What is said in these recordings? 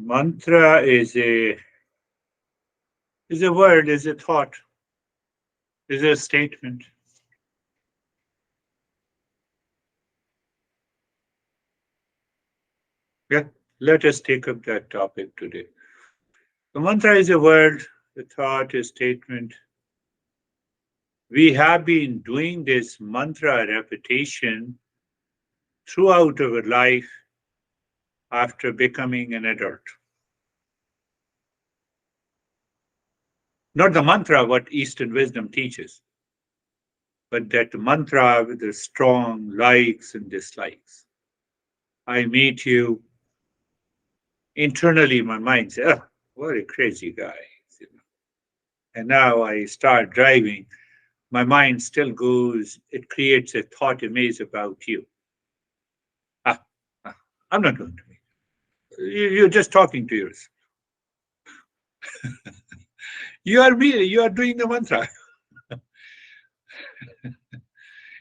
Mantra is a word, is a thought, is a statement. Yeah, let us take up that topic today. The mantra is a word, a thought, a statement. We have been doing this mantra repetition throughout our life after becoming an adult. Not the mantra what Eastern wisdom teaches, but that mantra with the strong likes and dislikes. I meet you internally, my mind says, oh, what a crazy guy. You know. And now I start driving. My mind still goes, it creates a thought image about you. Ah, ah, I'm not going to meet you. You're just talking to yourself. You are doing the mantra.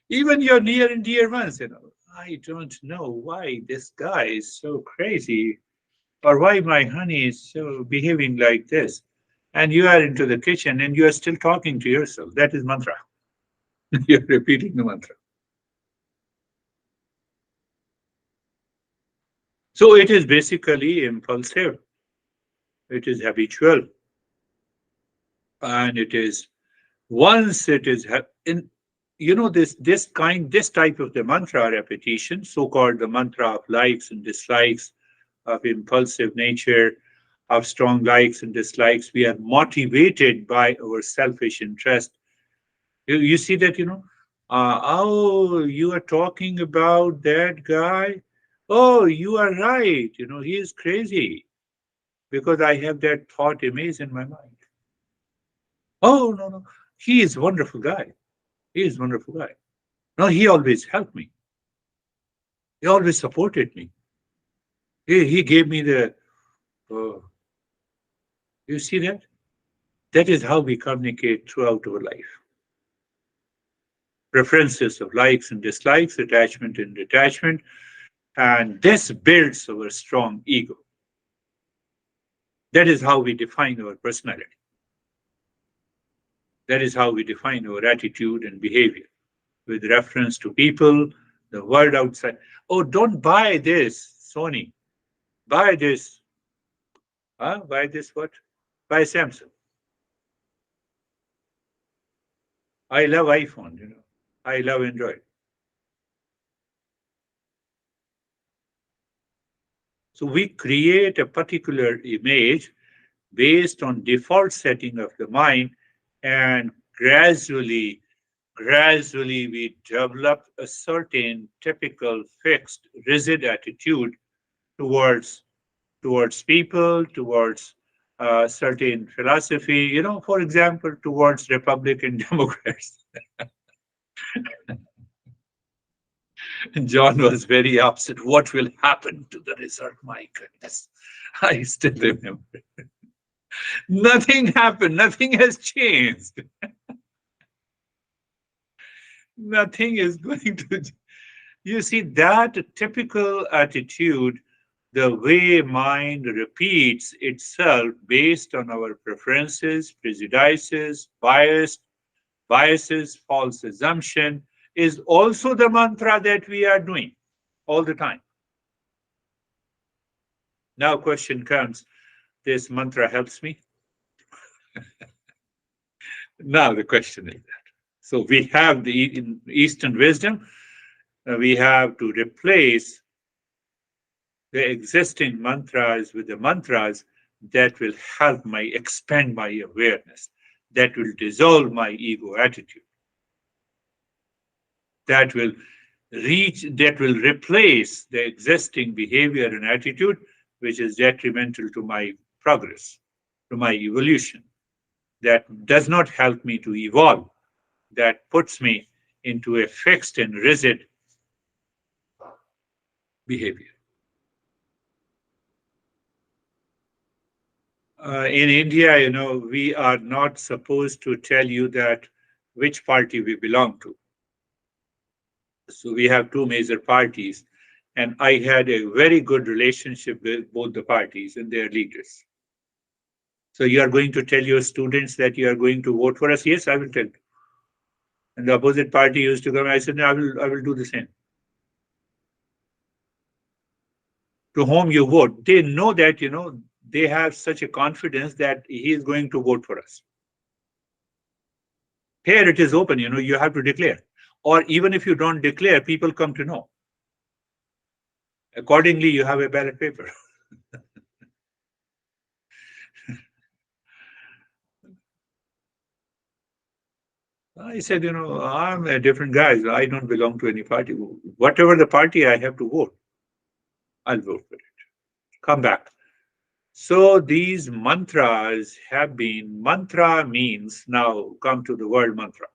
Even your near and dear ones, I don't know why this guy is so crazy or why my honey is so behaving like this. And you are into the kitchen and you are still talking to yourself. That is mantra. You're repeating the mantra. So it is basically impulsive, it is habitual, and it is once it is in this type of the mantra repetition, so-called the mantra of likes and dislikes, of impulsive nature, of strong likes and dislikes. We are motivated by our selfish interest. You see that, oh, you are talking about that guy. Oh, you are right. He is crazy because I have that thought image in my mind. Oh, no, no. He is a wonderful guy. He is a wonderful guy. No, he always helped me. He always supported me. He gave me the, uh, you see that? That is how we communicate throughout our life. Preferences of likes and dislikes, attachment and detachment, and this builds our strong ego. That is how we define our personality. That is how we define our attitude and behavior with reference to people, the world outside. Oh, don't buy this, Sony. Buy this. Huh? Buy this what? Buy Samsung. I love iPhone. I love Android. So we create a particular image based on default setting of the mind, and gradually we develop a certain typical fixed rigid attitude towards people, towards certain philosophy, for example, towards Republican Democrats. John was very upset. What will happen to the result? My goodness. I still remember. Nothing happened. Nothing has changed. Nothing is going to. You see, that typical attitude, the way mind repeats itself based on our preferences, prejudices, biases, false assumption, is also the mantra that we are doing all the time. Now, question comes: this mantra helps me? Now, the question is that. So, we have in Eastern wisdom, we have to replace the existing mantras with the mantras that will help my expand my awareness, that will dissolve my ego attitude, that will that will replace the existing behavior and attitude which is detrimental to my progress, to my evolution, that does not help me to evolve, that puts me into a fixed and rigid behavior. In India, we are not supposed to tell you that which party we belong to. So we have two major parties. And I had a very good relationship with both the parties and their leaders. So you are going to tell your students that you are going to vote for us? Yes, I will tell. And the opposite party used to come. I said, no, I will do the same. To whom you vote, they know that, they have such a confidence that he is going to vote for us. Here it is open, you have to declare. Or even if you don't declare, people come to know. Accordingly, you have a ballot paper. I said, I'm a different guy. I don't belong to any party. Whatever the party I have to vote, I'll vote for it. Come back. So these mantras have been, mantra means, now come to the word mantra.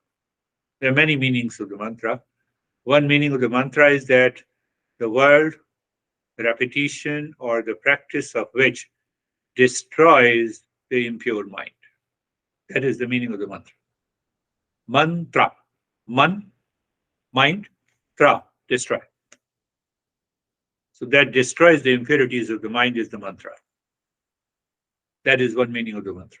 There are many meanings of the mantra. One meaning of the mantra is that the word, repetition, or the practice of which destroys the impure mind. That is the meaning of the mantra. Mantra. Man, mind, tra, destroy. So that destroys the impurities of the mind is the mantra. That is one meaning of the mantra.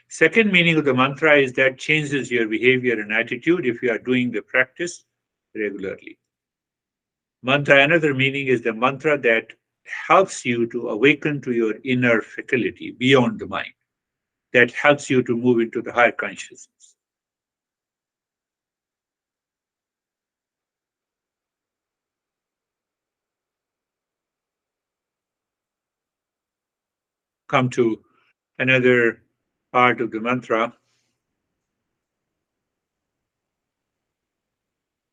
Second meaning of the mantra is that changes your behavior and attitude if you are doing the practice regularly. Mantra, another meaning is the mantra that helps you to awaken to your inner faculty beyond the mind, that helps you to move into the higher consciousness. Come to another part of the mantra.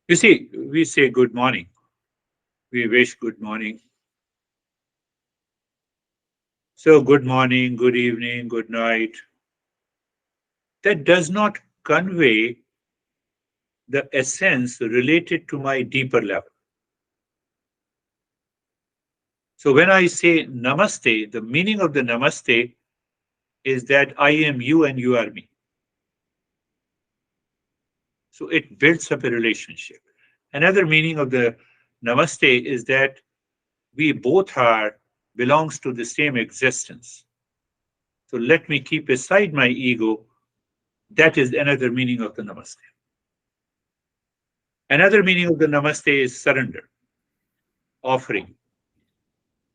You see, we say good morning. We wish good morning. So, good morning, good evening, good night. That does not convey the essence related to my deeper level. So, when I say namaste, the meaning of the namaste is that I am you and you are me. So, it builds up a relationship. Another meaning of the namaste is that we both are belongs to the same existence. So let me keep aside my ego. That is another meaning of the namaste. Another meaning of the namaste is surrender, offering.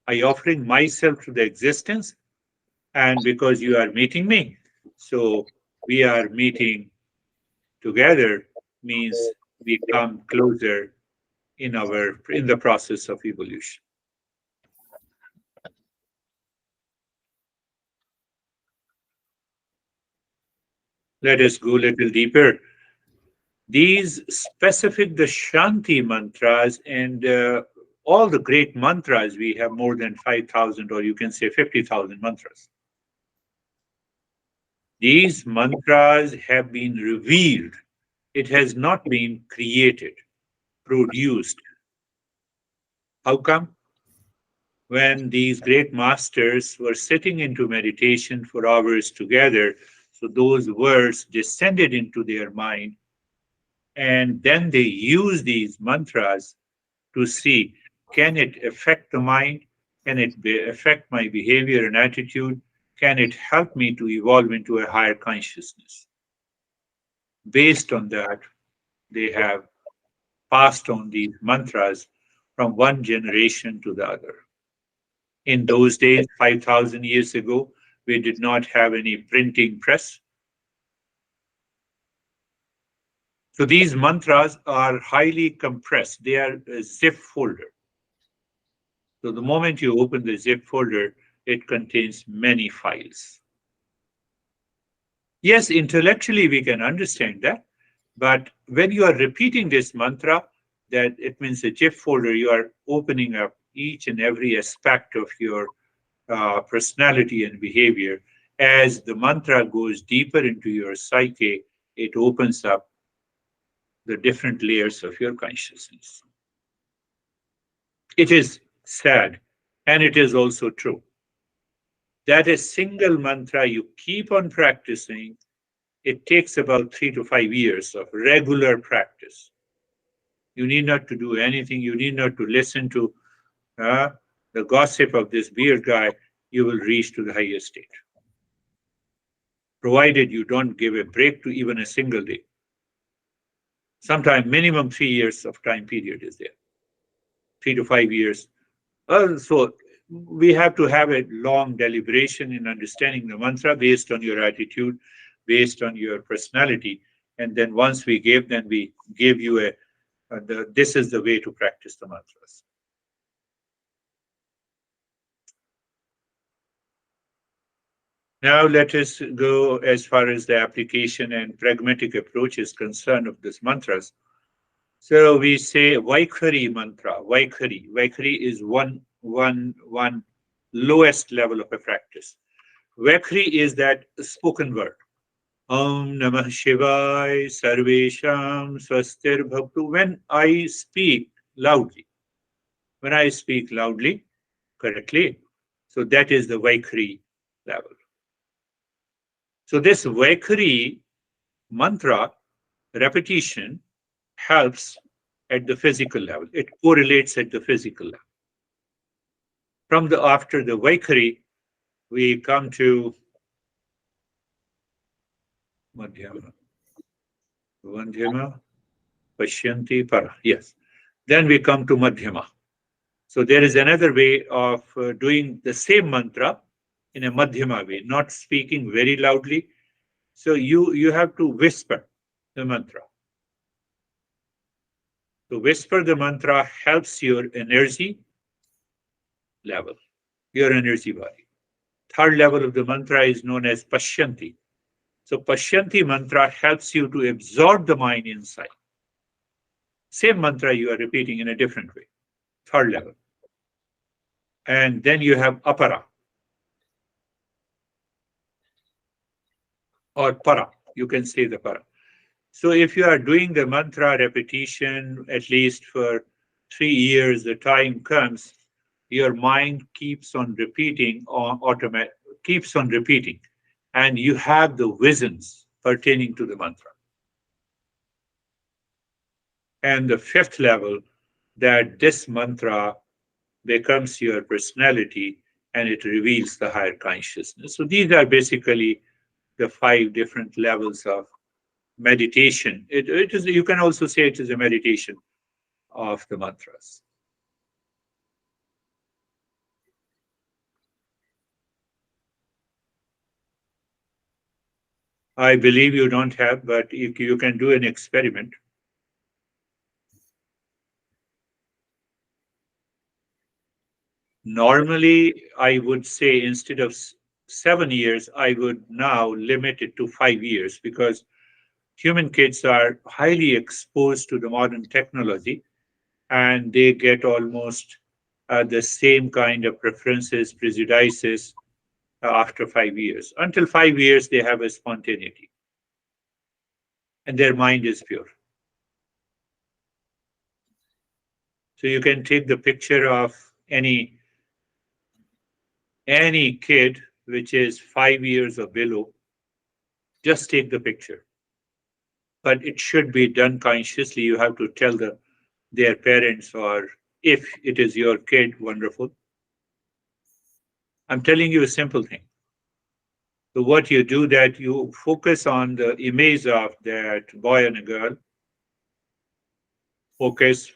I offering myself to the existence, and because you are meeting me, so we are meeting together means we come closer in the process of evolution. Let us go a little deeper. These specific the Shanti mantras and all the great mantras, we have more than 5,000 or you can say 50,000 mantras. These mantras have been revealed. It has not been created, produced. How come? When these great masters were sitting into meditation for hours together, so those words descended into their mind, and then they use these mantras to see, can it affect the mind? Can it affect my behavior and attitude? Can it help me to evolve into a higher consciousness? Based on that, they have passed on these mantras from one generation to the other. In those days, 5,000 years ago, we did not have any printing press. So these mantras are highly compressed. They are a zip folder. So the moment you open the zip folder, it contains many files. Yes, intellectually we can understand that, but when you are repeating this mantra, that it means a zip folder, you are opening up each and every aspect of your personality and behavior. As the mantra goes deeper into your psyche, it opens up the different layers of your consciousness. It is sad, and it is also true that a single mantra you keep on practicing, it takes about 3 to 5 years of regular practice. You need not to do anything. You need not to listen to uh, the gossip of this beer guy. You will reach to the highest state, provided you don't give a break to even a single day. Sometime minimum 3 years of time period is there, 3 to 5 years. So we have to have a long deliberation in understanding the mantra based on your attitude, based on your personality. And then once we gave, then we gave you this is the way to practice the mantras. Now let us go as far as the application and pragmatic approach is concerned of this mantras. So we say Vaikhari mantra. Vaikhari is one lowest level of a practice. Vaikhari is that spoken word. Om Namah Shivaya Sarvesham Swastir Bhaktu. When I speak loudly, correctly, so that is the Vaikhari level. So this Vaikhari mantra repetition helps at the physical level. It correlates at the physical level. From the after the Vaikhari, we come to Madhyama. Vandhyama, Pashyanti, Para. Yes. Then we come to Madhyama. So there is another way of doing the same mantra in a Madhyama way, not speaking very loudly. So you have to whisper the mantra. To whisper the mantra helps your energy level, your energy body. Third level of the mantra is known as Pashyanti. So Pashyanti mantra helps you to absorb the mind inside. Same mantra you are repeating in a different way. Third level. And then you have Apara or Para. You can say the Para. So if you are doing the mantra repetition at least for 3 years, the time comes, your mind keeps on repeating keeps on repeating, and you have the visions pertaining to the mantra. And the fifth level, that this mantra becomes your personality and it reveals the higher consciousness. So these are basically the 5 different levels of meditation. It is, you can also say it is a meditation of the mantras. I believe you don't have, but if you can do an experiment. Normally, I would say instead of 7 years, I would now limit it to 5 years because human kids are highly exposed to the modern technology and they get almost the same kind of preferences, prejudices after 5 years. Until 5 years, they have a spontaneity and their mind is pure. So you can take the picture of any kid which is 5 years or below, just take the picture. But it should be done consciously. You have to tell their parents, or if it is your kid, wonderful. I'm telling you a simple thing. So what you do, that you focus on the image of that boy and a girl. Focus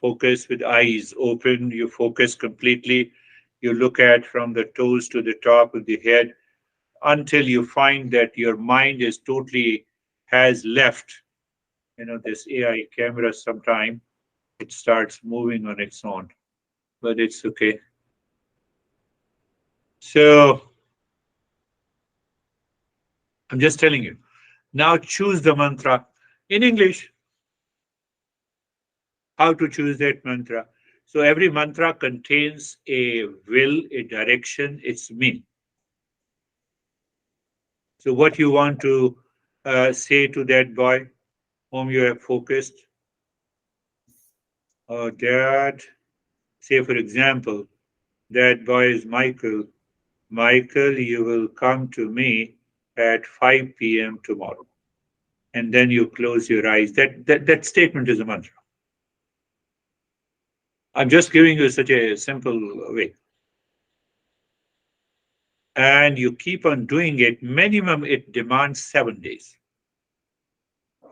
with eyes open. You focus completely. You look at from the toes to the top of the head until you find that your mind is totally has left. This AI camera sometime it starts moving on its own, but it's okay. So I'm just telling you. Now choose the mantra in English. How to choose that mantra? So every mantra contains a will, a direction, its meaning. So what you want to say to that boy whom you have focused, or dad, say for example, that boy is Michael. Michael, you will come to me at 5 p.m. tomorrow. And then you close your eyes. That statement is a mantra. I'm just giving you such a simple way. And you keep on doing it, minimum it demands 7 days.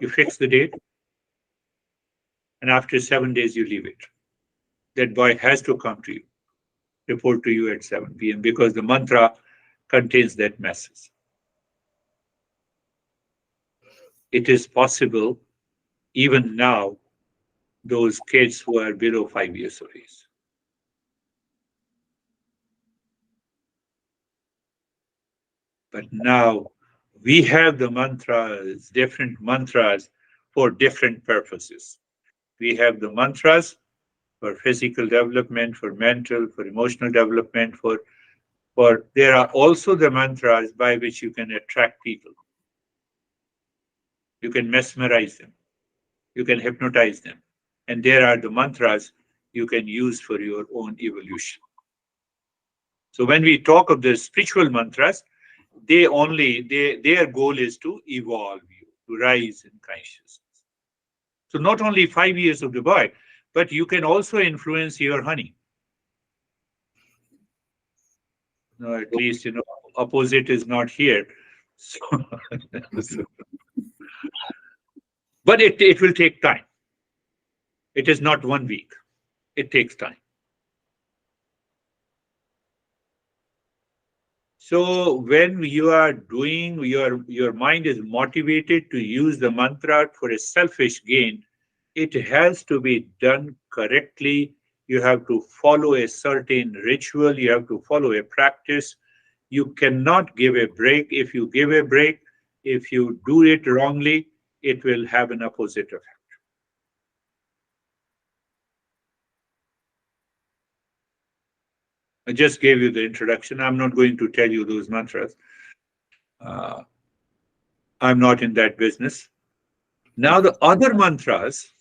You fix the date, and after 7 days, you leave it. That boy has to come to you, report to you at 7 p.m. because the mantra contains that message. It is possible even now, those kids who are below 5 years of age. But now we have the mantras, different mantras for different purposes. We have the mantras for physical development, for mental, for emotional development, for there are also the mantras by which you can attract people. You can mesmerize them, you can hypnotize them. And there are the mantras you can use for your own evolution. So when we talk of the spiritual mantras, their goal is to evolve you, to rise in consciousness. So not only 5 years of the boy, but you can also influence your honey. No, at least opposite is not here. So, so- but it will take time. It is not 1 week. It takes time. So when you are doing your mind is motivated to use the mantra for a selfish gain, it has to be done correctly. You have to follow a certain ritual, you have to follow a practice. You cannot give a break. If you give a break, if you do it wrongly, it will have an opposite effect. I just gave you the introduction. I'm not going to tell you those mantras. Uh, I'm not in that business. Now, the other mantras,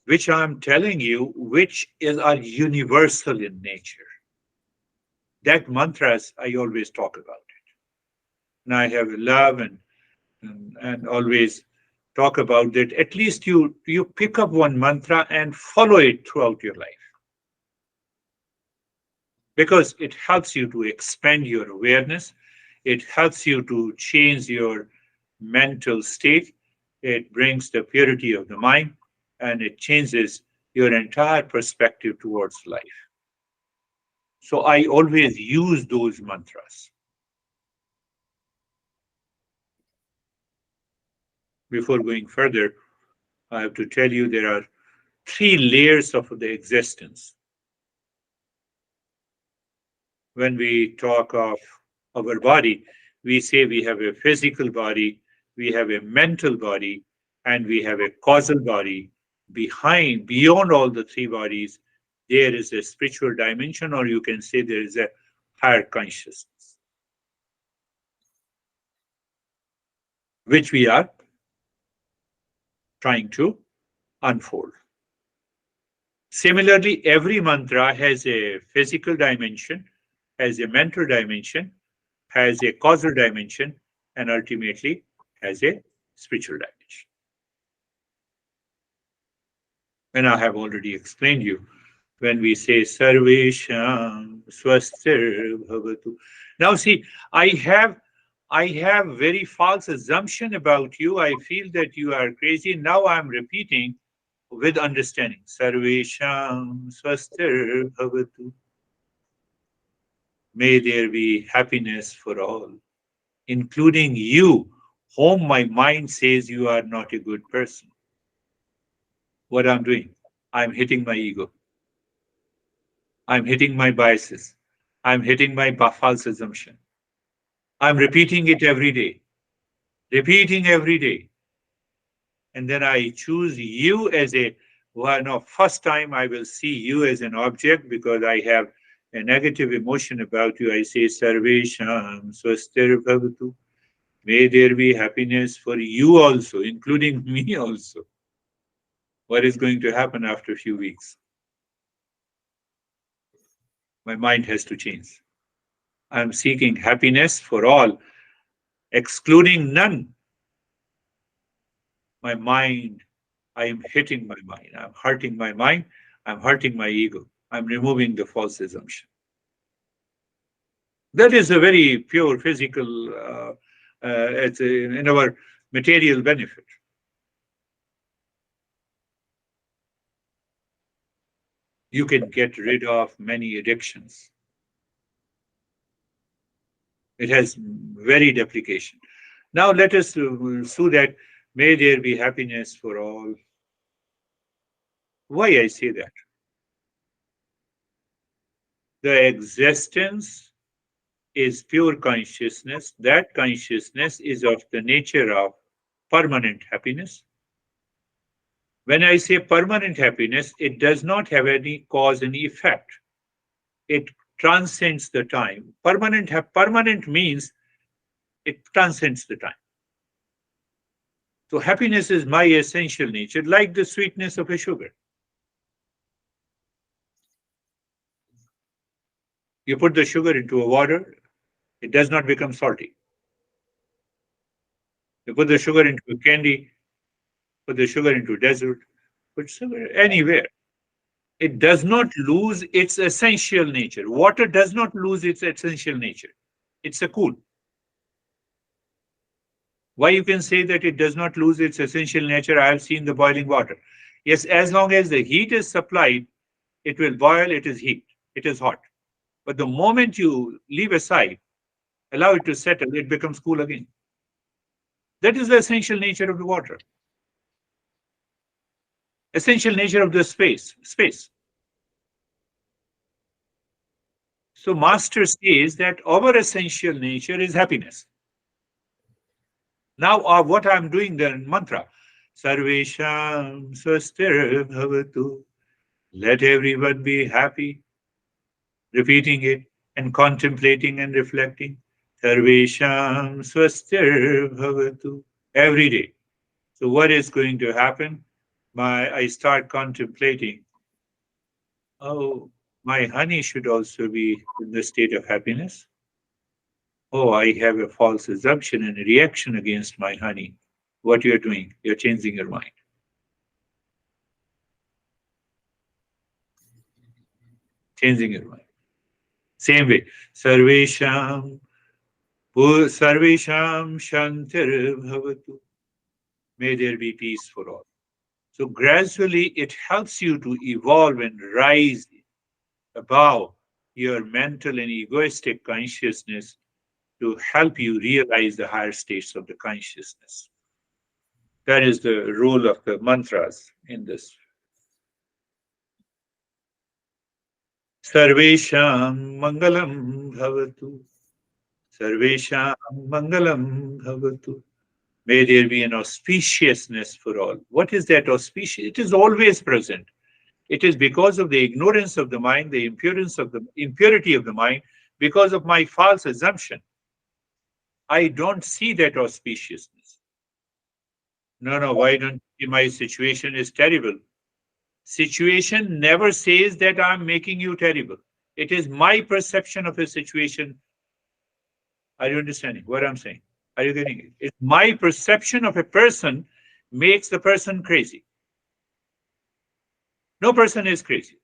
which I'm telling you, are universal in nature. That mantras I always talk about it. And I have love and always talk about that. At least you pick up one mantra and follow it throughout your life because it helps you to expand your awareness. It helps you to change your mental state. It brings the purity of the mind and it changes your entire perspective towards life. So I always use those mantras. Before going further, I have to tell you there are three layers of the existence. When we talk of our body, we say we have a physical body, we have a mental body, and we have a causal body. Beyond all the three bodies, there is a spiritual dimension, or you can say there is a higher consciousness, which we are trying to unfold. Similarly, every mantra has a physical dimension, has a mental dimension, has a causal dimension, and ultimately has a spiritual dimension. And I have already explained you when we say Sarvesham Swastir Bhavatu. Now see, I have I have very false assumption about you. I feel that you are crazy. Now I'm repeating with understanding. Sarvesham Swastir Bhavatu. May there be happiness for all, including you, whom my mind says you are not a good person. What I'm doing? I'm hitting my ego. I'm hitting my biases. I'm hitting my false assumption. I'm repeating it every day, repeating every day. And then I choose you as a one of first time I will see you as an object because I have a negative emotion about you. I say Sarvesham Swastir Bhavatu. May there be happiness for you also, including me also. What is going to happen after a few weeks? My mind has to change. I'm seeking happiness for all, excluding none. My mind, I am hitting my mind. I'm hurting my mind. I'm hurting my ego. I'm removing the false assumption. That is a very pure physical, it's in our material benefit. You can get rid of many addictions. It has varied application. Now let us so that may there be happiness for all. Why I say that? The existence is pure consciousness. That consciousness is of the nature of permanent happiness. When I say permanent happiness, it does not have any cause and effect. It transcends the time. Permanent means it transcends the time. So happiness is my essential nature, like the sweetness of a sugar. You put the sugar into a water, it does not become salty. You put the sugar into a candy, put the sugar into a desert, put sugar anywhere. It does not lose its essential nature. Water does not lose its essential nature. It's a cool. Why you can say that it does not lose its essential nature? I have seen the boiling water. Yes, as long as the heat is supplied, it will boil, it is heat, it is hot. But the moment you leave aside, allow it to settle, it becomes cool again. That is the essential nature of the water, essential nature of the space. So Master says that our essential nature is happiness. Now, what I'm doing the mantra, Sarvesham Swastir Bhavatu, let everyone be happy, repeating it and contemplating and reflecting. Sarvesham Swastir Bhavatu, every day. So, what is going to happen? I start contemplating, oh, my honey should also be in the state of happiness. Oh, I have a false assumption and a reaction against my honey. What you're doing, you're changing your mind. Changing your mind. Same way. Sarvesham, Sarvesham Shantir Bhavatu. May there be peace for all. So gradually it helps you to evolve and rise above your mental and egoistic consciousness to help you realize the higher states of the consciousness. That is the role of the mantras in this. Sarvesham Mangalam Bhavatu. Sarvesham Mangalam Bhavatu. May there be an auspiciousness for all. What is that auspicious? It is always present. It is because of the ignorance of the mind, the impurity of the mind, because of my false assumption. I don't see that auspiciousness. No, no, why don't you see my situation is terrible? Situation never says that I'm making you terrible. It is my perception of a situation. Are you understanding what I'm saying? Are you getting it? It's my perception of a person makes the person crazy. No person is crazy.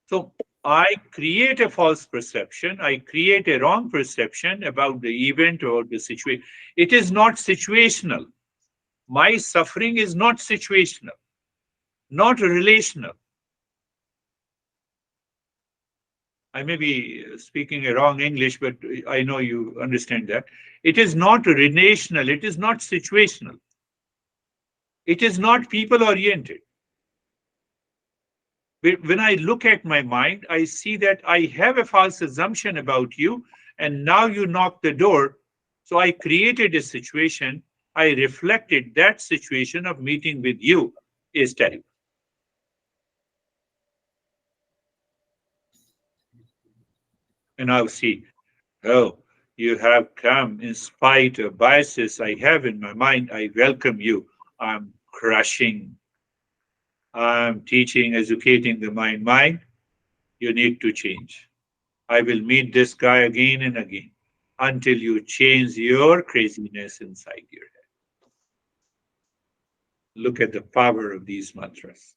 So I create a false perception. I create a wrong perception about the event or the situation. It is not situational. My suffering is not situational, not relational. I may be speaking a wrong English, but I know you understand that. It is not relational. It is not situational. It is not people oriented. When I look at my mind, I see that I have a false assumption about you, and now you knock the door. So I created a situation. I reflected that situation of meeting with you is terrible. And I'll see, oh, you have come in spite of biases I have in my mind. I welcome you. I'm crushing. I'm teaching, educating the mind. Mind, you need to change. I will meet this guy again and again until you change your craziness inside your head. Look at the power of these mantras.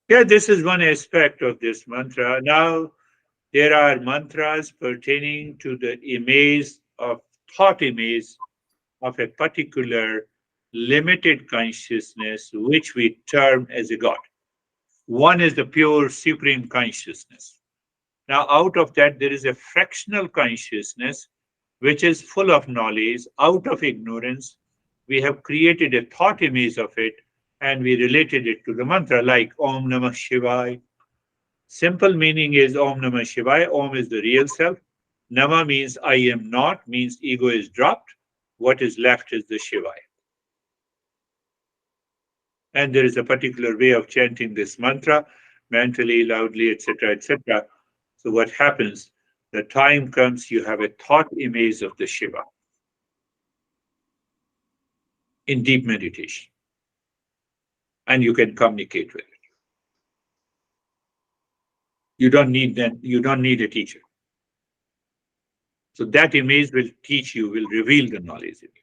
Yeah, this is one aspect of this mantra. Now, there are mantras pertaining to the image of thought image of a particular limited consciousness, which we term as a God. One is the pure supreme consciousness. Now, out of that, there is a fractional consciousness which is full of knowledge. Out of ignorance, we have created a thought image of it and we related it to the mantra like Om Namah Shivaya. Simple meaning is Om Namah Shivaya. Om is the real self. Nama means I am not, means ego is dropped. What is left is the Shivaya. And there is a particular way of chanting this mantra mentally, loudly, etc., etc. So what happens? The time comes, you have a thought image of the Shiva in deep meditation, and you can communicate with it. You don't need a teacher. So that image will teach you, will reveal the knowledge in you.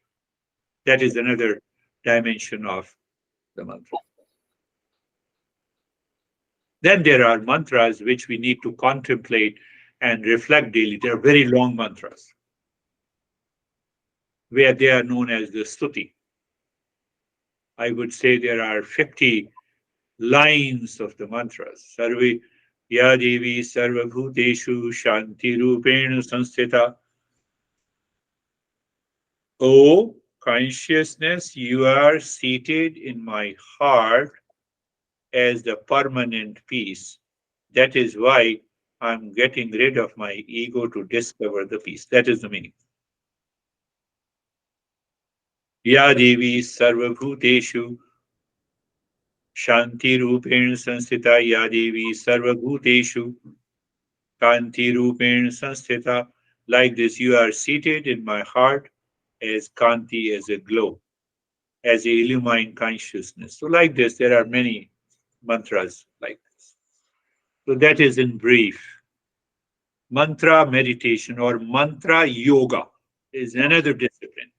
That is another dimension of the mantra. Then there are mantras which we need to contemplate and reflect daily. They are very long mantras, where they are known as the stuti. I would say there are 50 lines of the mantras. Sarve Ya Devi Sarvabhuteshu Shanti Rupena Sanstita. O consciousness, you are seated in my heart as the permanent peace. That is why I'm getting rid of my ego to discover the peace. That is the meaning. Ya Devi Sarvabhuteshu Shanti Rupena Sanstita. Ya Devi Sarvabhuteshu Kanti Rupen Sanstita. Like this, you are seated in my heart as Kanti, as a glow, as a illumined consciousness. So, like this, there are many mantras like this. So, that is in brief. Mantra meditation or mantra yoga is another discipline.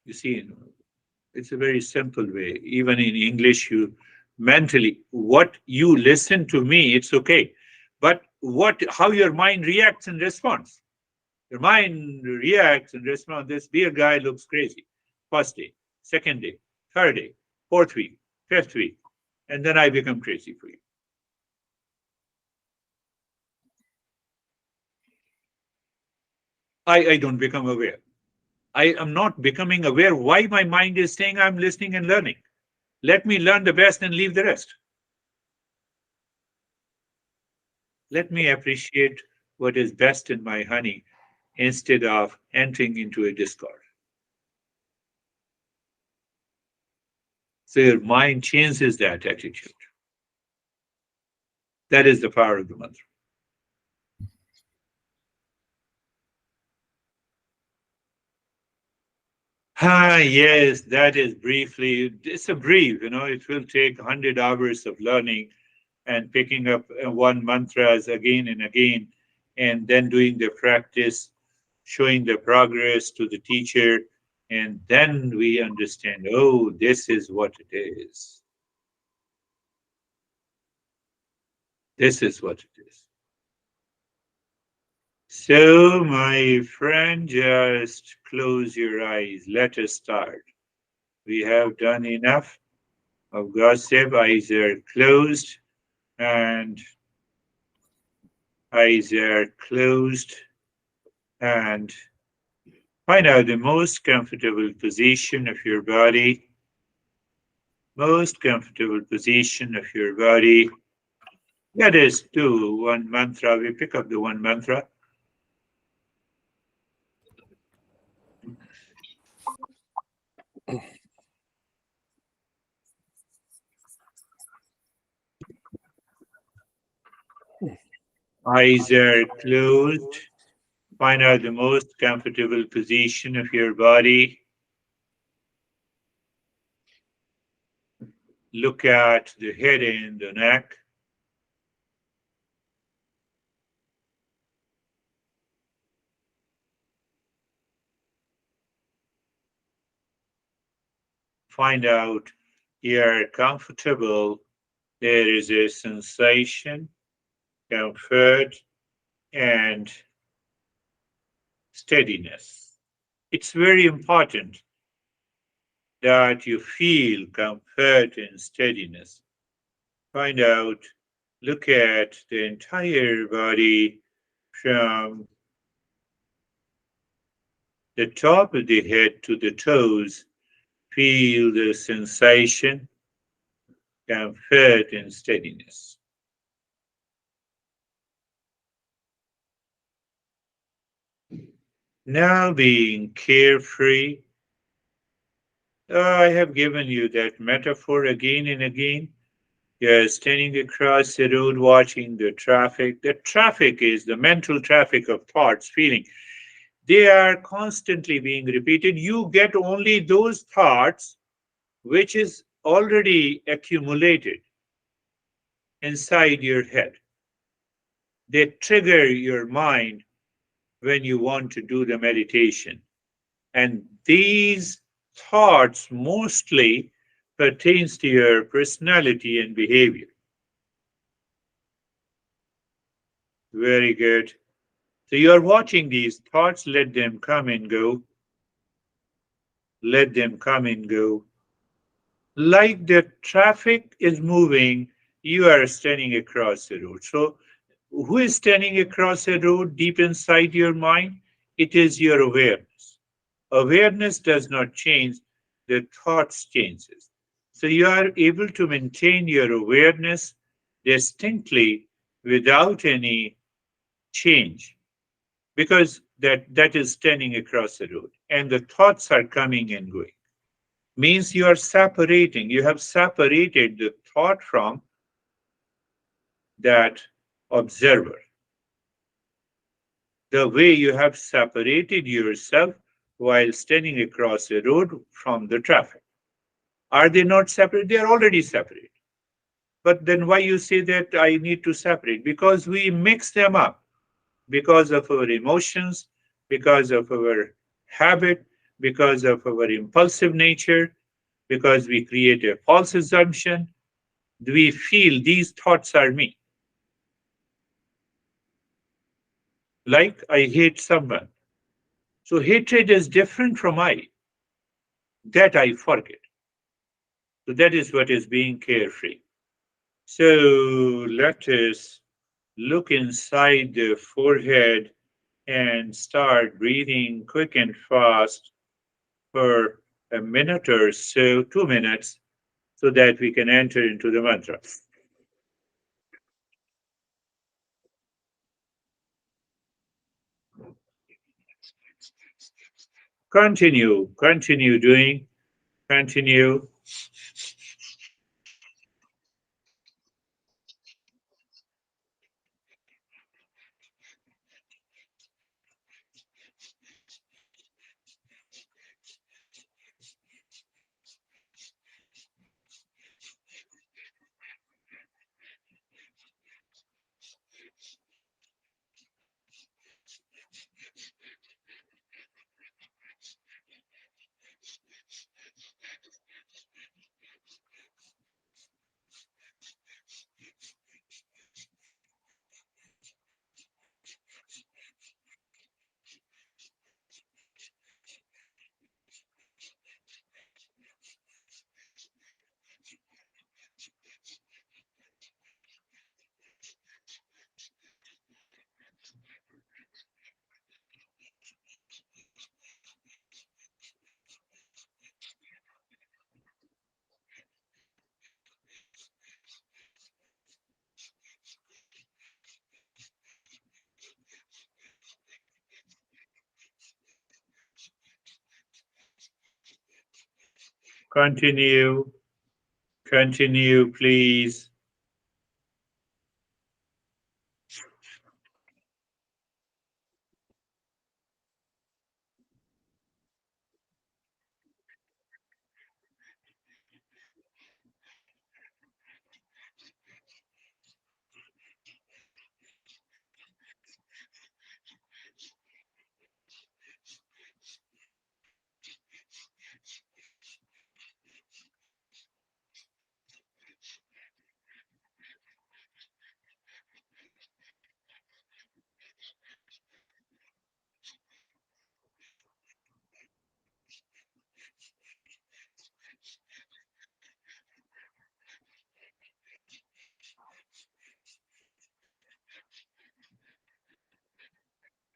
You see, it's a very simple way. Even in English, you mentally, what you listen to me, it's okay. But how your mind reacts and responds. Your mind reacts and responds. This beer guy looks crazy. First day, second day, third day, fourth week, fifth week. And then I become crazy for you. I don't become aware. I am not becoming aware why my mind is saying I'm listening and learning. Let me learn the best and leave the rest. Let me appreciate what is best in my honey instead of entering into a discord. So your mind changes that attitude. That is the power of the mantra. Ah, yes, that is briefly. It's a brief, it will take 100 hours of learning and picking up one mantras again and again, and then doing the practice, showing the progress to the teacher, and then we understand, oh, this is what it is. This is what it is. So, my friend, just close your eyes. Let us start. We have done enough of gossip. Eyes are closed and eyes are closed and find out the most comfortable position of your body. Most comfortable position of your body. Let us do one mantra. We pick up the one mantra. Eyes are closed. Find out the most comfortable position of your body. Look at the head and the neck. Find out you're comfortable. There is a sensation, comfort, and steadiness. It's very important that you feel comfort and steadiness. Find out, look at the entire body from the top of the head to the toes. Feel the sensation, comfort, and steadiness. Now being carefree, I have given you that metaphor again and again. You're standing across the road watching the traffic. The traffic is the mental traffic of thoughts, feeling. They are constantly being repeated. You get only those thoughts which is already accumulated inside your head. They trigger your mind when you want to do the meditation. And these thoughts mostly pertains to your personality and behavior. Very good. So you are watching these thoughts, let them come and go. Let them come and go. Like the traffic is moving, you are standing across the road. So who is standing across a road deep inside your mind? It is your awareness. Awareness does not change, the thoughts changes. So you are able to maintain your awareness distinctly without any change because that is standing across the road and the thoughts are coming and going. Means you are separating, you have separated the thought from that observer. The way you have separated yourself while standing across a road from the traffic. Are they not separate? They are already separate. But then why you say that I need to separate? Because we mix them up because of our emotions, because of our habit, because of our impulsive nature, because we create a false assumption. We feel these thoughts are me. Like I hate someone. So hatred is different from I. That I forget. So that is what is being carefree. So let us look inside the forehead and start breathing quick and fast for a minute or so, 2 minutes, so that we can enter into the mantra. Continue doing, continue, continue, continue, please.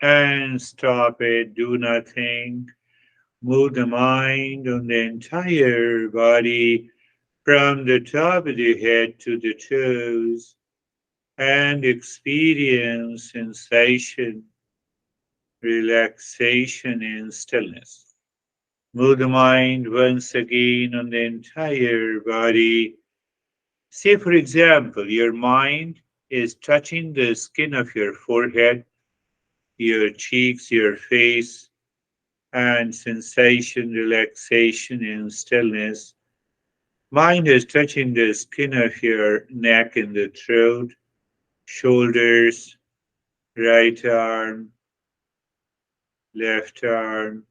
and stop it. Do nothing. Move the mind on the entire body from the top of the head to the toes and experience sensation, relaxation, and stillness. Move the mind once again on the entire body. Say, for example, your mind is touching the skin of your forehead, your cheeks, your face, and sensation, relaxation, and stillness. Mind is touching the skin of your neck and the throat, shoulders, right arm, left arm.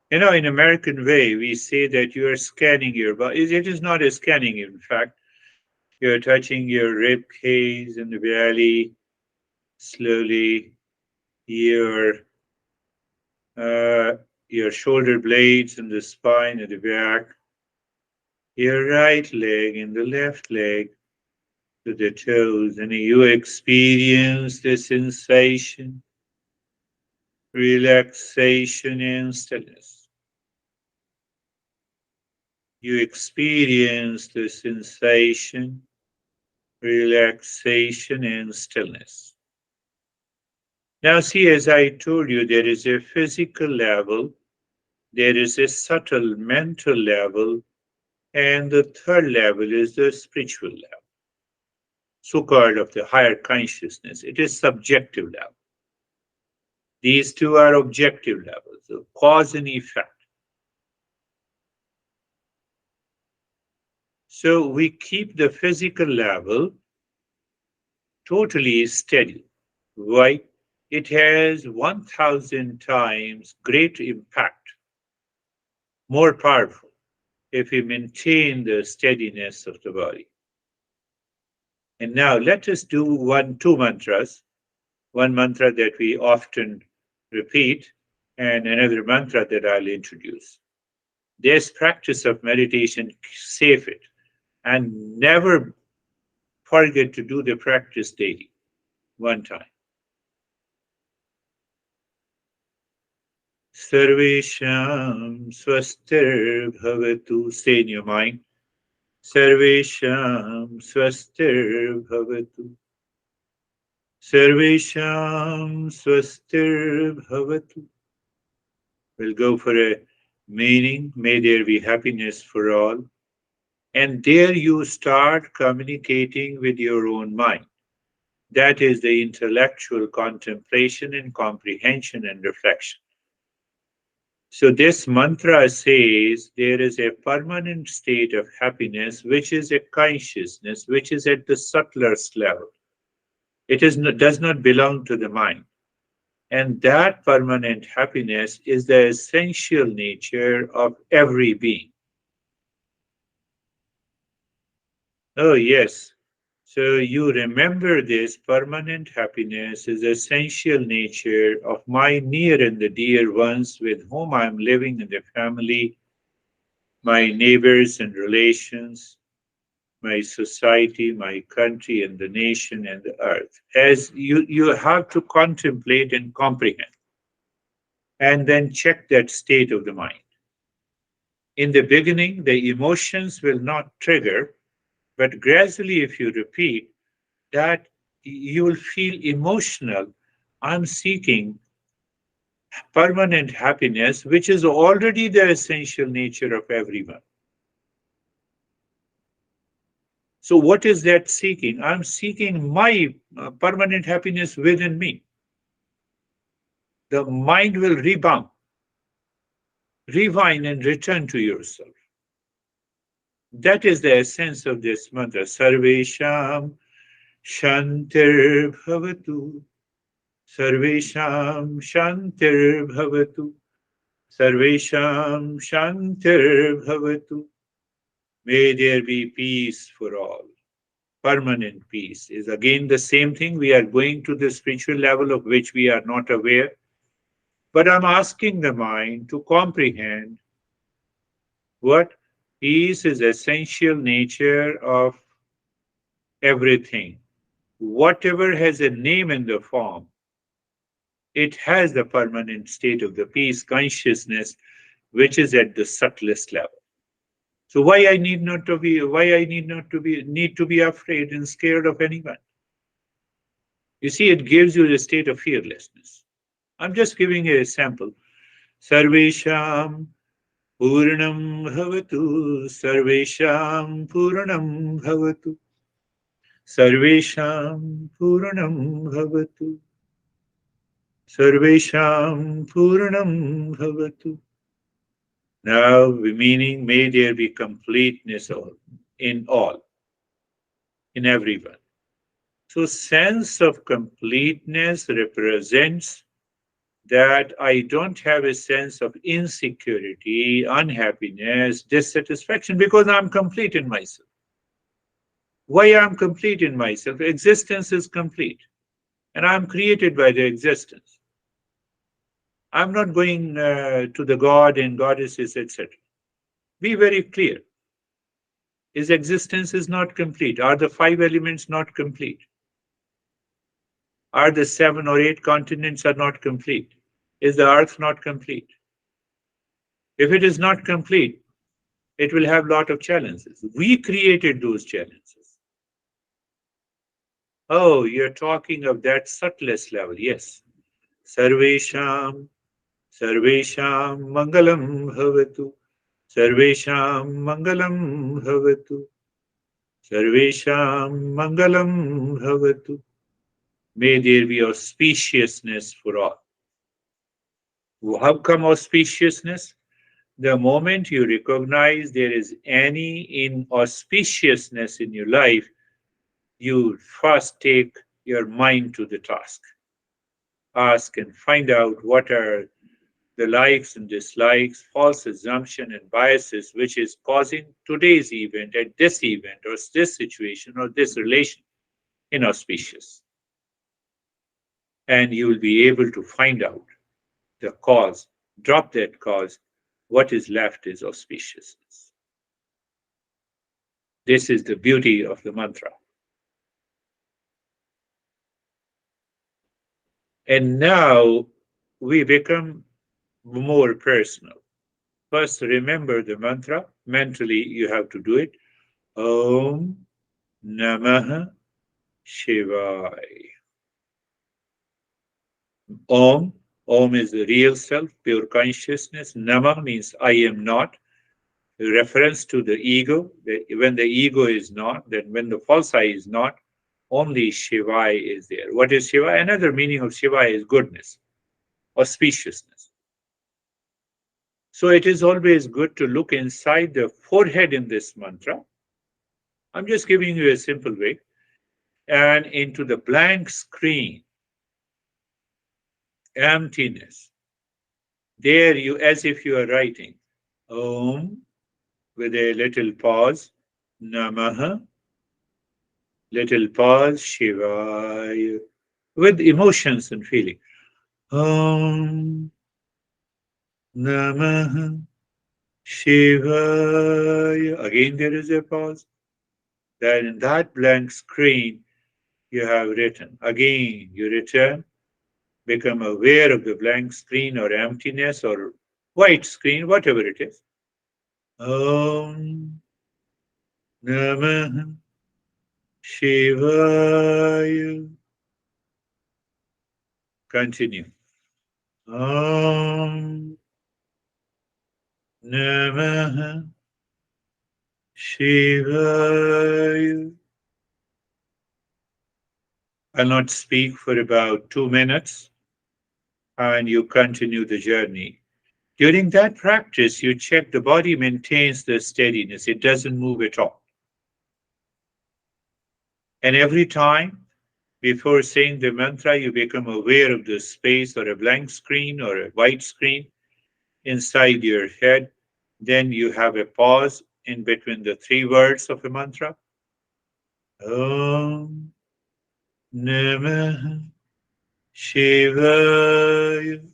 In American way, we say that you are scanning your body. It is not a scanning, in fact. You're touching your rib cage and the belly slowly, your uh, your shoulder blades and the spine at the back, your right leg and the left leg to the toes, and you experience the sensation, relaxation, and stillness. You experience the sensation, relaxation, and stillness. Now, see, as I told you, there is a physical level, there is a subtle mental level, and the third level is the spiritual level, so called of the higher consciousness. It is subjective level. These two are objective levels of cause and effect. So we keep the physical level totally steady. Why? It has 1,000 times greater impact, more powerful, if we maintain the steadiness of the body. And now let us do two mantras. One mantra that we often repeat, and another mantra that I'll introduce. This practice of meditation, save it, and never forget to do the practice daily, one time. Sarvesham swastir bhavatu. Stay in your mind. Sarvesham swastir bhavatu. Sarvesham swastir bhavatu. We'll go for a meaning. May there be happiness for all. And there you start communicating with your own mind. That is the intellectual contemplation and comprehension and reflection. So this mantra says there is a permanent state of happiness, which is a consciousness, which is at the subtlest level. Does not belong to the mind. And that permanent happiness is the essential nature of every being. Oh, yes. So you remember this permanent happiness is essential nature of my near and the dear ones with whom I am living in the family, my neighbors and relations, my society, my country and the nation and the earth. As you have to contemplate and comprehend and then check that state of the mind. In the beginning, the emotions will not trigger, but gradually, if you repeat, that you will feel emotional. I'm seeking permanent happiness, which is already the essential nature of everyone. So, what is that seeking? I'm seeking my permanent happiness within me. The mind will rebound, rewind, and return to yourself. That is the essence of this mantra. Sarvesham Shantir Bhavatu. Sarvesham Shantir Bhavatu. Sarvesham Shantir Bhavatu. May there be peace for all. Permanent peace is again the same thing. We are going to the spiritual level of which we are not aware. But I'm asking the mind to comprehend what peace is essential nature of everything. Whatever has a name in the form, It has the permanent state of the peace consciousness, which is at the subtlest level. So why I need not to be need to be afraid and scared of anyone? You see, it gives you the state of fearlessness. I'm just giving you a sample. Sarvesham Purnam Bhavatu, Sarvesham Purnam Bhavatu, Sarvesham Purnam Bhavatu, Sarvesham Purnam Bhavatu. Now, meaning, may there be completeness in all, in everyone. So, sense of completeness represents that I don't have a sense of insecurity, unhappiness, dissatisfaction because I'm complete in myself. Why I'm complete in myself? Existence is complete, and I'm created by the existence. I'm not going to the God and goddesses, etc. Be very clear. His existence is not complete. Are the five elements not complete? Are the seven or eight continents are not complete? Is the earth not complete? If it is not complete, it will have a lot of challenges. We created those challenges. Oh, you're talking of that subtlest level. Yes. Sarvesham, Sarvesham Mangalam Bhavatu, Sarvesham Mangalam Bhavatu, Sarvesham Mangalam Bhavatu. May there be auspiciousness for all. How come auspiciousness? The moment you recognize there is any inauspiciousness in your life, you first take your mind to the task. Ask and find out what are the likes and dislikes, false assumption and biases which is causing today's event at this event or this situation or this relation inauspicious. And you will be able to find out the cause, drop that cause, what is left is auspiciousness. This is the beauty of the mantra. And now we become more personal. First, remember the mantra. Mentally, you have to do it. Om Namah Shivaya. Om. Om is the real self, pure consciousness. Nama means I am not. Reference to the ego. When the ego is not, then when the false I is not, only Shivaya is there. What is Shivaya? Another meaning of Shivaya is goodness, auspiciousness. So it is always good to look inside the forehead in this mantra. I'm just giving you a simple way. And into the blank screen, emptiness. There you, as if you are writing, Om, with a little pause, Namaha, little pause, Shivaya, with emotions and feeling. Om, Namaha, Shivaya. Again, there is a pause. Then in that blank screen, you have written. Again, you return, become aware of the blank screen or emptiness or white screen, whatever it is. Om Namah Shivaya. Continue. Om Namah Shivaya. I'll not speak for about 2 minutes and you continue the journey. During that practice, you check the body maintains the steadiness, it doesn't move at all. And every time before saying the mantra, you become aware of the space or a blank screen or a white screen inside your head. Then you have a pause in between the three words of a mantra. Om Namah Shivaya.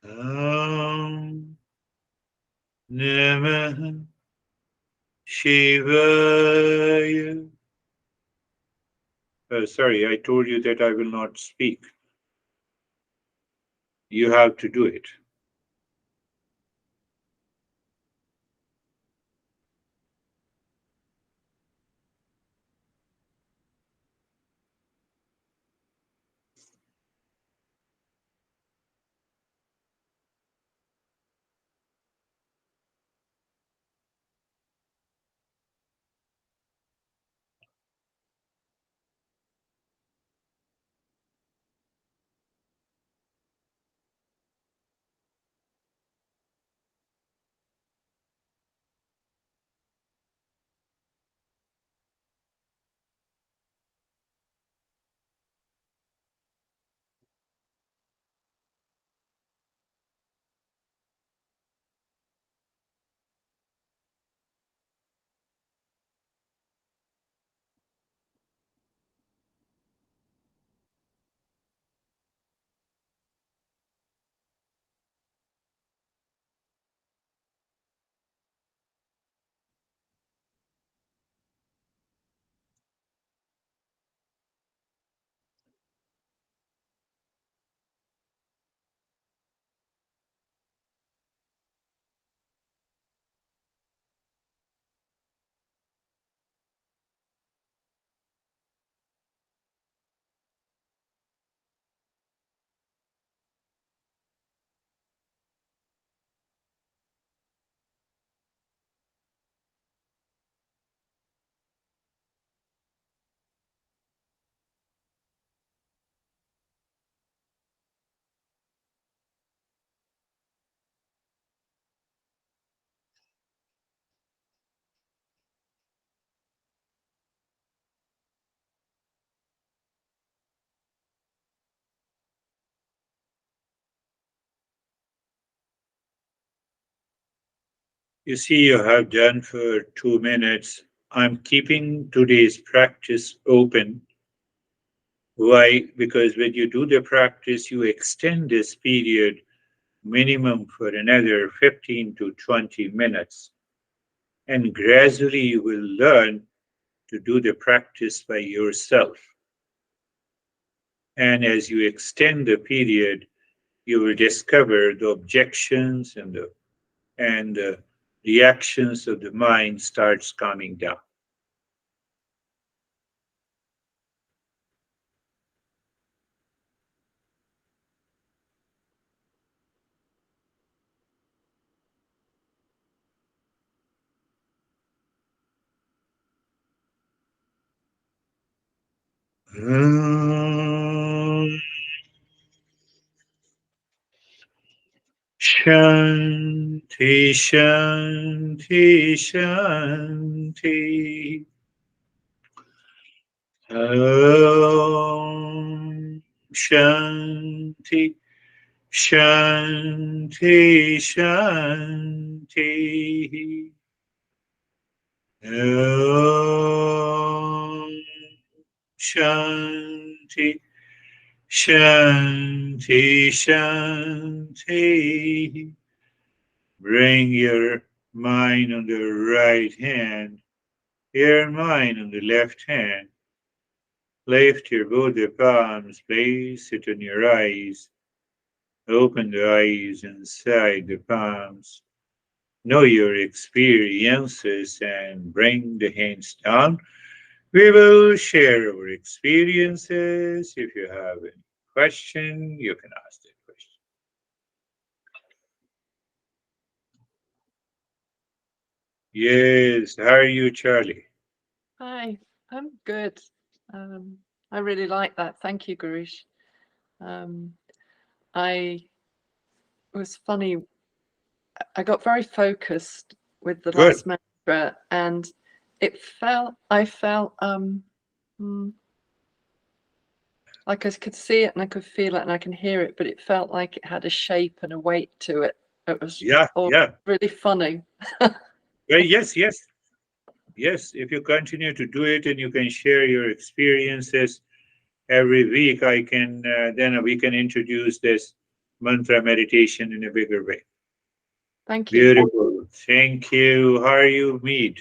Om Namah Shivaya. Sorry, I told you that I will not speak. You have to do it. You see, you have done for 2 minutes. I'm keeping today's practice open. Why? Because when you do the practice, you extend this period minimum for another 15 to 20 minutes. And gradually you will learn to do the practice by yourself. And as you extend the period, you will discover the objections and the reactions of the mind starts calming down. Shanti, Shanti, Shanti. Om Shanti, Shanti, Shanti. Om Shanti, Shanti, Shanti. Bring your mind on the right hand, your mind on the left hand. Lift your both the palms, place it on your eyes. Open the eyes inside the palms. Know your experiences and bring the hands down. We will share our experiences. If you have any question, you can ask that question. Yes, how are you, Charlie? Hi, I'm good. Um, I really like that. Thank you, Girish. Um, I it was funny. I got very focused with the Good. last mantra, and I felt mm, like I could see it and I could feel it and I can hear it, but it felt like it had a shape and a weight to it. It was Yeah, all yeah. really funny. Well, yes, yes, yes. If you continue to do it and you can share your experiences every week, then we can introduce this mantra meditation in a bigger way. Thank you. Beautiful. Thank you. How are you, Mead?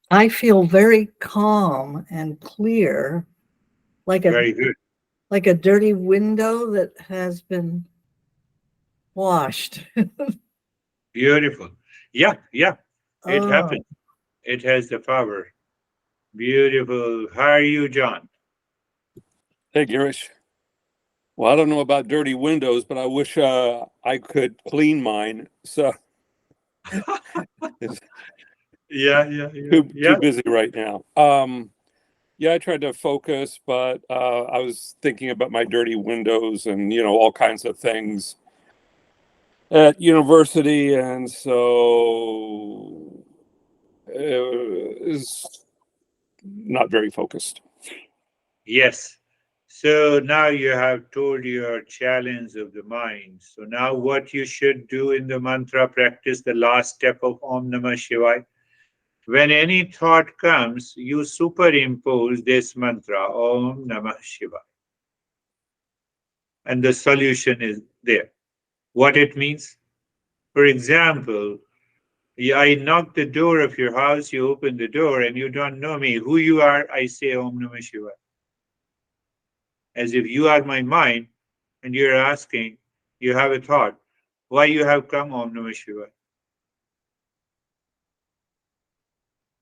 I feel very calm and clear, like a Very good. like a dirty window that has been washed. Beautiful. Yeah, yeah. It Oh, happens. It has the power. Beautiful. How are you, John? Hey, Girish. Well, I don't know about dirty windows, but I wish I could clean mine. So it's Yeah, yeah, yeah, too yeah. busy right now. Yeah, I tried to focus, but I was thinking about my dirty windows and all kinds of things at university, and so is not very focused. Yes. So now you have told your challenge of the mind. So now what you should do in the mantra practice, the last step of Om Namah Shivaya. When any thought comes, you superimpose this mantra, Om Namah Shivaya. And the solution is there. What it means? For example, I knock the door of your house, you open the door, and you don't know me. Who you are, I say Om Namah Shivaya. As if you are my mind, and you're asking, you have a thought, why you have come Om Namah Shivaya.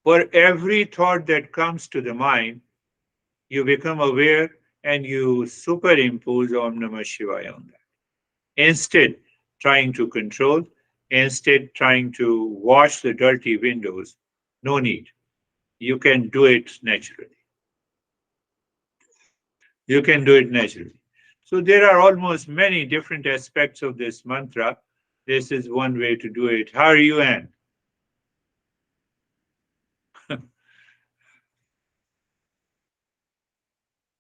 For every thought that comes to the mind, you become aware and you superimpose Om Namah Shivaya on that. Instead, trying to control, instead trying to wash the dirty windows, no need. You can do it naturally. You can do it naturally. So there are almost many different aspects of this mantra. This is one way to do it. How are you, Anne?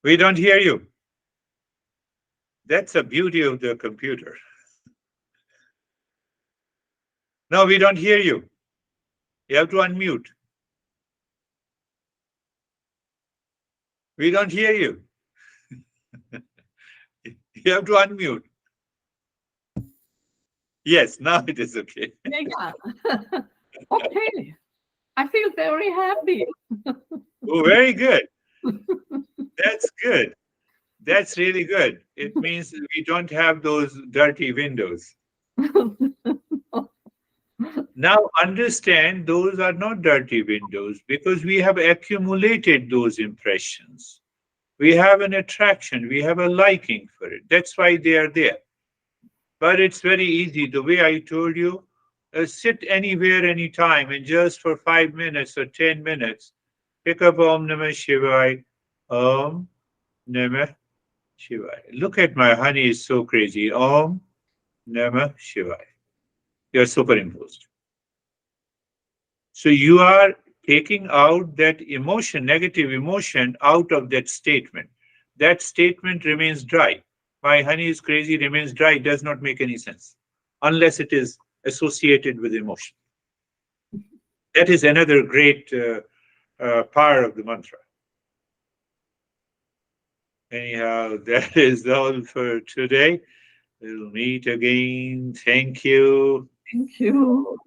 We don't hear you. That's the beauty of the computer. No, we don't hear you. You have to unmute. We don't hear you. You have to unmute. Yes, now it is okay. Yeah. Okay. I feel very happy. Oh, very good. That's good. That's really good. It means we don't have those dirty windows. Now understand those are not dirty windows because we have accumulated those impressions. We have an attraction, we have a liking for it. That's why they are there. But it's very easy. The way I told you, sit anywhere, anytime, and just for 5 minutes or 10 minutes, pick up Om Namah Shivaya. Om Namah Shivaya. Look at my honey, is so crazy. Om Namah Shivaya. You're superimposed. So you are taking out that emotion, negative emotion, out of that statement. That statement remains dry. My honey is crazy remains dry, does not make any sense unless it is associated with emotion. That is another great power of the mantra. Anyhow, that is all for today. We'll meet again. Thank you. Thank you.